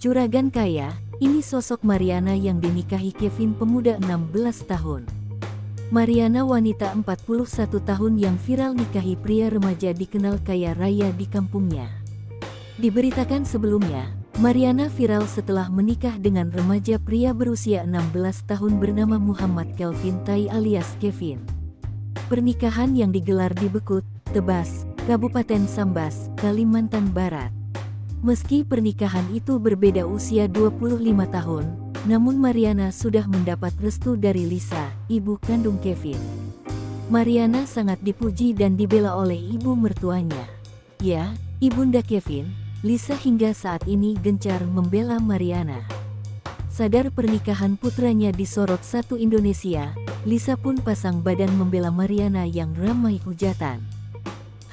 Juragan kaya, ini sosok Mariana yang dinikahi Kevin pemuda 16 tahun. Mariana wanita 41 tahun yang viral nikahi pria remaja dikenal kaya raya di kampungnya. Diberitakan sebelumnya, Mariana viral setelah menikah dengan remaja pria berusia 16 tahun bernama Muhammad Kelvin Tai alias Kevin. Pernikahan yang digelar di Bekut, Tebas, Kabupaten Sambas, Kalimantan Barat. Meski pernikahan itu berbeda usia 25 tahun, namun Mariana sudah mendapat restu dari Lisa, ibu kandung Kevin. Mariana sangat dipuji dan dibela oleh ibu mertuanya. Ya, ibunda Kevin, Lisa hingga saat ini gencar membela Mariana. Sadar pernikahan putranya disorot satu Indonesia, Lisa pun pasang badan membela Mariana yang ramai hujatan.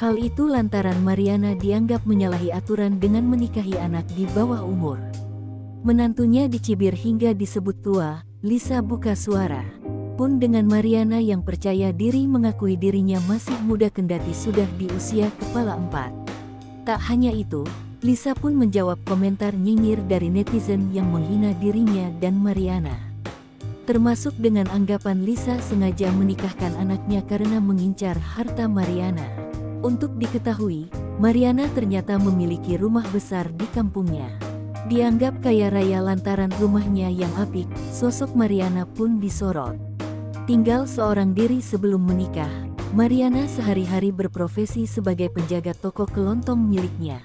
Hal itu lantaran Mariana dianggap menyalahi aturan dengan menikahi anak di bawah umur. Menantunya dicibir hingga disebut tua, Lisa buka suara. Pun dengan Mariana yang percaya diri mengakui dirinya masih muda kendati sudah di usia kepala 4. Tak hanya itu, Lisa pun menjawab komentar nyinyir dari netizen yang menghina dirinya dan Mariana. Termasuk dengan anggapan Lisa sengaja menikahkan anaknya karena mengincar harta Mariana. Untuk diketahui, Mariana ternyata memiliki rumah besar di kampungnya. Dianggap kaya raya lantaran rumahnya yang apik, sosok Mariana pun disorot. Tinggal seorang diri sebelum menikah, Mariana sehari-hari berprofesi sebagai penjaga toko kelontong miliknya.